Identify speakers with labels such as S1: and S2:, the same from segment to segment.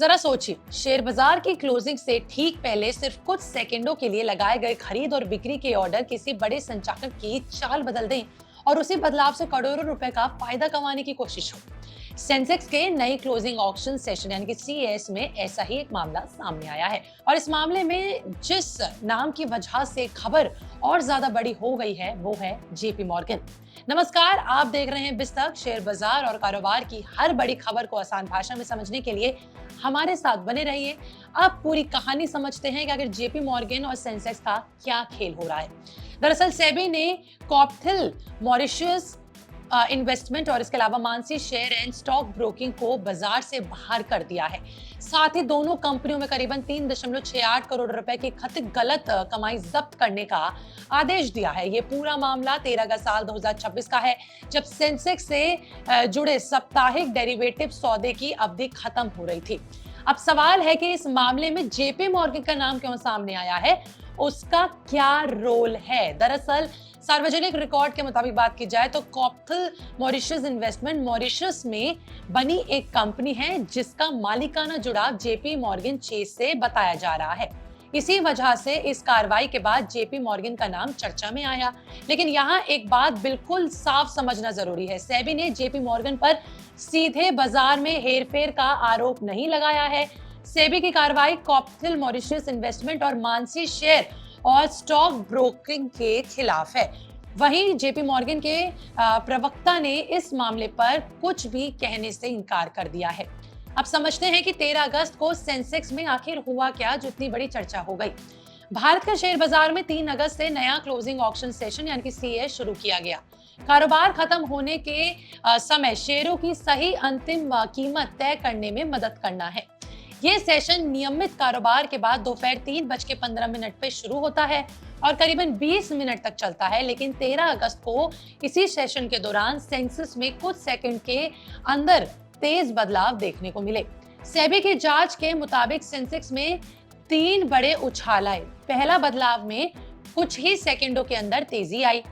S1: जरा सोचिए, शेयर बाजार की क्लोजिंग से ठीक पहले सिर्फ कुछ सेकंडों के लिए लगाए गए खरीद और बिक्री के ऑर्डर किसी बड़े संचालक की चाल बदल दें और उसी बदलाव से करोड़ों रुपए का फायदा कमाने की कोशिश हो। सेंसेक्स के नई क्लोजिंग ऑक्शन सेशन यानी कि सीएस में ऐसा ही एक मामला सामने आया है और इस मामले में जिस नाम की वजह से खबर और ज्यादा बड़ी हो गई है वो है जेपी मॉर्गन। नमस्कार, आप देख रहे हैं बिस्तक। शेयर बाजार और कारोबार की हर बड़ी खबर को आसान भाषा में समझने के लिए हमारे साथ बने रहिए। अब पूरी कहानी समझते हैं कि अगर जेपी मॉर्गन और सेंसेक्स का क्या खेल हो रहा है। दरअसल सेबी ने कॉप्थिल मॉरिशस इन्वेस्टमेंट और इसके अलावा Mansi share and stock broking को बाजार से बाहर कर दिया है। साथ ही दोनों कंपनियों में करीबन 3.68 करोड़ रुपए की कथित गलत कमाई जब्त करने का आदेश दिया है। ये पूरा मामला 13 का साल 2026 का है, जब सेंसेक्स से जुड़े साप्ताहिक डेरिवेटिव सौदे की अवधि खत्म हो रही थी। अब सवाल है कि इस मामले में जेपी मॉर्गन का नाम क्यों सामने आया है, उसका क्या रोल है। दरअसल सार्वजनिक रिकॉर्ड के मुताबिक बात की जाए तो कॉप्थिल मॉरिशस इन्वेस्टमेंट मॉरिशस में बनी एक कंपनी है जिसका मालिकाना जुड़ाव जेपी मॉर्गन चेस से बताया जा रहा है। इसी वजह से इस कार्रवाई के बाद जेपी मॉर्गन का नाम चर्चा में आया। लेकिन यहाँ एक बात बिल्कुल साफ समझना जरूरी है, सेबी ने जेपी मॉर्गन पर सीधे बाजार में हेरफेर का आरोप नहीं लगाया है। सेबी की कार्रवाई कॉप्थिल मॉरिशस इन्वेस्टमेंट और मानसी शेयर और स्टॉक ब्रोकिंग के खिलाफ है। वहीं जेपी मॉर्गन के प्रवक्ता ने इस मामले पर कुछ भी कहने से इनकार कर दिया है। अब समझते हैं कि 13 अगस्त को सेंसेक्स में आखिर हुआ क्या जो इतनी बड़ी चर्चा हो गई। भारत का शेयर बाजार में 3 अगस्त से नया क्लोजिंग ऑक्शन सेशन यानी कि सीएस शुरू किया गया। कारोबार खत्म होने के समय शेयरों की सही अंतिम कीमत तय करने में मदद करना है। ये सेशन नियमित कारोबार के बाद दोपहर 3:15 पे शुरू होता है और करीबन 20 मिनट तक चलता है। लेकिन 13 अगस्त को इसी सेशन के दौरान सेंसेक्स में कुछ सेकंड के अंदर तेज बदलाव देखने को मिले। सेबी की जांच के मुताबिक सेंसेक्स में 3 बड़े उछाल आए। पहला बदलाव में कुछ ही सेकंडों के अंदर तेजी आई।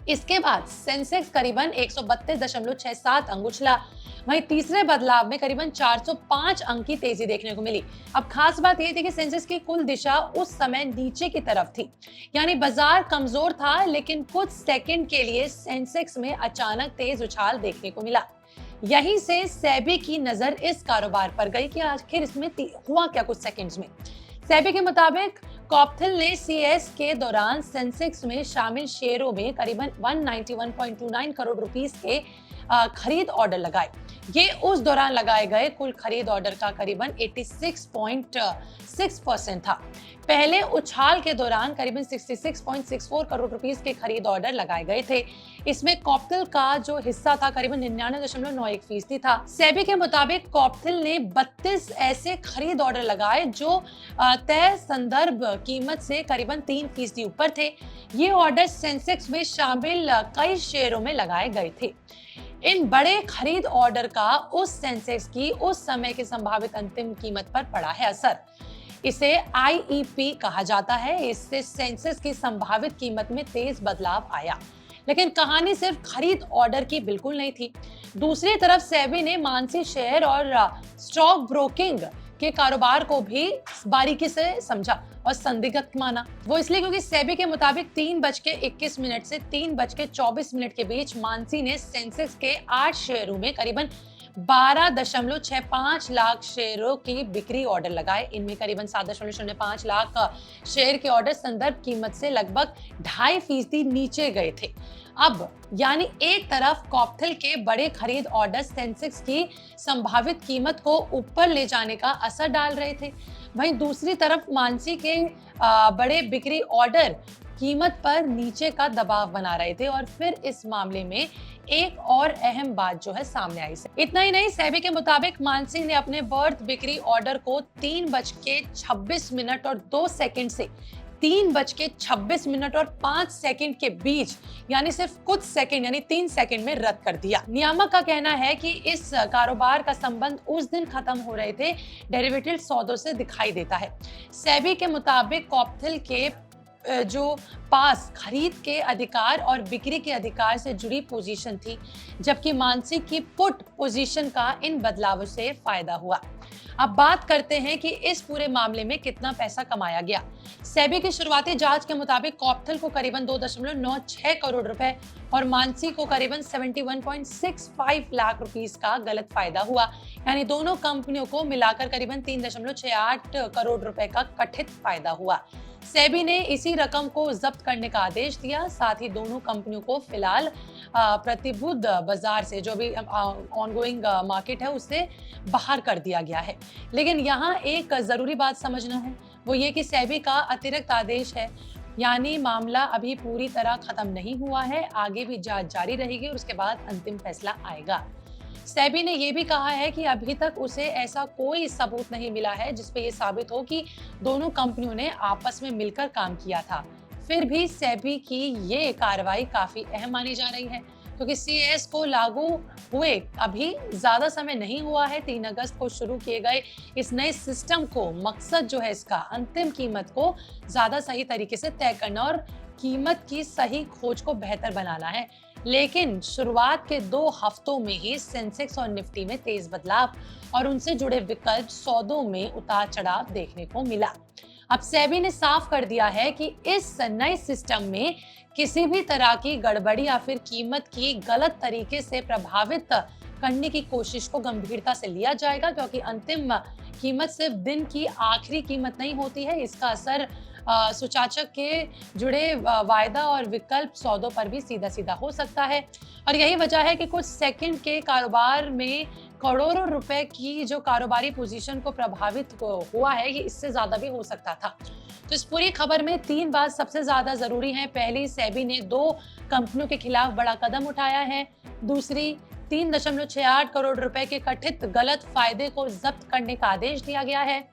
S1: इसके बाद सेंसेक्स करीबन 132.67 अंक उछला। वहीं तीसरे बदलाव में करीबन 405 अंक की तेजी देखने को मिली। अब खास बात यह थी कि सेंसेक्स की कुल दिशा उस समय नीचे की तरफ थी, यानी बाजार कमजोर था, लेकिन कुछ सेकंड के लिए सेंसेक्स में अचानक तेज उछाल देखने को मिला। यहीं से सेबी की नजर इस कारोबार पर गई कि आखिर इसमें हुआ क्या कुछ सेकंड्स में। सेबी के मुताबिक कॉप्थिल ने सीएस के दौरान सेंसेक्स में शामिल शेयरों में करीबन 191.29 करोड़ रुपीस के खरीद ऑर्डर लगाए। ये उस दौरान लगाए गए कुल खरीद ऑर्डर का करीबन 86.6% था। पहले उछाल के दौरान करीबन 66.64 करोड़ रुपीस के खरीद ऑर्डर लगाए गए थे। इसमें कॉप्थिल का जो हिस्सा था करीबन 99.91% था। सेबी के मुताबिक कॉप्थिल ने 32 ऐसे खरीद ऑर्डर लगाए जो तय संदर्भ कीमत से करीबन 3% ऊपर थे। ये ऑर्डर सेंसेक्स में शामिल कई शेयरों में लगाए गए थे। इन बड़े खरीद ऑर्डर का उस सेंसेक्स की उस समय की संभावित अंतिम कीमत पर पड़ा है असर। इसे आईईपी कहा जाता है। इससे सेंसेक्स की संभावित कीमत में तेज बदलाव आया। लेकिन कहानी सिर्फ खरीद ऑर्डर की बिल्कुल नहीं थी। दूसरी तरफ सेबी ने मानसी शेयर और स्टॉक ब्रोकिंग के कारोबार को भी बारीकी से समझा और संदिग्ध माना। वो इसलिए क्योंकि सेबी के मुताबिक 3:21 से 3:24 के बीच मानसी ने सेंसेक्स के 8 शेयरों में करीबन 12.65 लाख शेयरों की बिक्री ऑर्डर लगाए। इनमें करीबन 7.05 लाख शेयर के ऑर्डर संदर्भ कीमत से लगभग 2.5% नीचे गए थे। अब यानी एक तरफ कॉप्थिल के बड़े खरीद ऑर्डर सेंसेक्स की संभावित कीमत को ऊपर ले जाने का असर डाल रहे थे, वहीं दूसरी तरफ मानसी के बड़े बिक्री ऑर्डर कीमत पर नीचे का दबाव बना रहे थे। और फिर इस मामले में एक और अहम बात जो है सामने आई। इतना ही नहीं, सेबी के मुताबिक मानसी ने अपने बर्थ बिक्री ऑर्डर को 3:26 और 2 सेकंड से 3:26 और 5 सेकंड के बीच यानी सिर्फ कुछ सेकंड यानी 3 सेकंड में रद्द कर दिया। नियामक का कहना है कि इस कारोबार का संबंध उस दिन खत्म हो रहे थे डेरिवेटिव सौदों से दिखाई देता है। सेबी के मुताबिक कॉप्थिल के जो पास खरीद के अधिकार और बिक्री के अधिकार से जुड़ी पोजीशन थी, जबकि मानसी की पुट पोजीशन का इन बदलावों से फायदा हुआ। अब बात करते हैं कि इस पूरे मामले में कितना पैसा कमाया गया। सेबी की शुरुआती जांच के मुताबिक कॉप्थल को करीबन 2.96 करोड़ रुपए और मानसी को करीबन 71.65 लाख रुपीस का गलत फायदा हुआ। यानी दोनों कंपनियों को मिलाकर करीबन 3.68 करोड़ रुपए का कथित फायदा हुआ। सेबी ने इसी रकम को जब्त करने का आदेश दिया। साथ ही दोनों कंपनियों को फिलहाल प्रतिबद्ध बाजार से, जो भी ऑनगोइंग मार्केट है, उससे बाहर कर दिया गया है। लेकिन यहाँ एक जरूरी बात समझना है, वो ये कि सेबी का अतिरिक्त आदेश है, यानी मामला अभी पूरी तरह खत्म नहीं हुआ है। आगे भी जांच जारी रहेगी और उसके बाद अंतिम फैसला आएगा। सेबी ने यह भी कहा है कि अभी तक उसे ऐसा कोई सबूत नहीं मिला है जिसपे ये साबित हो कि दोनों कंपनियों ने आपस में मिलकर काम किया था। फिर भी सेबी की ये कार्रवाई काफी अहम मानी जा रही है, क्योंकि सीएस को लागू हुए अभी ज्यादा समय नहीं हुआ है। 3 अगस्त को शुरू किए गए इस नए सिस्टम को मकसद जो है इसका अंतिम कीमत को ज्यादा सही तरीके से तय करना और कीमत की सही खोज को बेहतर बनाना है। लेकिन शुरुआत के 2 हफ्तों में ही सेंसेक्स और निफ्टी में तेज बदलाव और उनसे जुड़े विकल्प सौदों में उतार चढ़ाव देखने को मिला। अब सेबी ने साफ कर दिया है कि इस नए सिस्टम में किसी भी तरह की गड़बड़ी या फिर कीमत की गलत तरीके से प्रभावित करने की कोशिश को गंभीरता से लिया जाएगा, क्योंकि अंतिम कीमत सिर्फ दिन की आखिरी कीमत नहीं होती है। इसका असर सूचकांक के जुड़े वायदा और विकल्प सौदों पर भी सीधा सीधा हो सकता है। और यही वजह है कि कुछ सेकंड के कारोबार में करोड़ों रुपए की जो कारोबारी पोजीशन को प्रभावित हुआ है, ये इससे ज्यादा भी हो सकता था। तो इस पूरी खबर में 3 बात सबसे ज्यादा जरूरी है। पहली, सेबी ने 2 कंपनियों के खिलाफ बड़ा कदम उठाया है। दूसरी, 3.68 करोड़ रुपए के कथित गलत फायदे को जब्त करने का आदेश दिया गया है।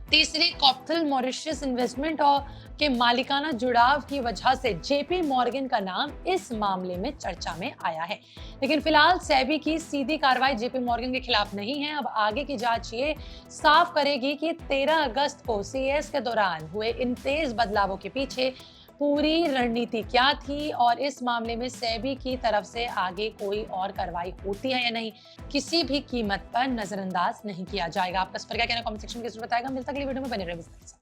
S1: तीसरी, कॉप्थल मॉरिशस इन्वेस्टमेंट और के मालिकाना जुड़ाव की वजह से जेपी मॉर्गन का नाम इस मामले में चर्चा में आया है। लेकिन फिलहाल सेबी की सीधी कार्रवाई जेपी मॉर्गन के खिलाफ नहीं है। अब आगे की जांच ये साफ करेगी कि 13 अगस्त को सीएस के दौरान हुए इन तेज बदलावों के पीछे पूरी रणनीति क्या थी और इस मामले में सेबी की तरफ से आगे कोई और कार्रवाई होती है या नहीं। किसी भी कीमत पर नजरअंदाज नहीं किया जाएगा। आपका इस पर क्या कहना, कमेंट सेक्शन में जरूर बताएगा। मिलता है अगली वीडियो में, बने रहिए।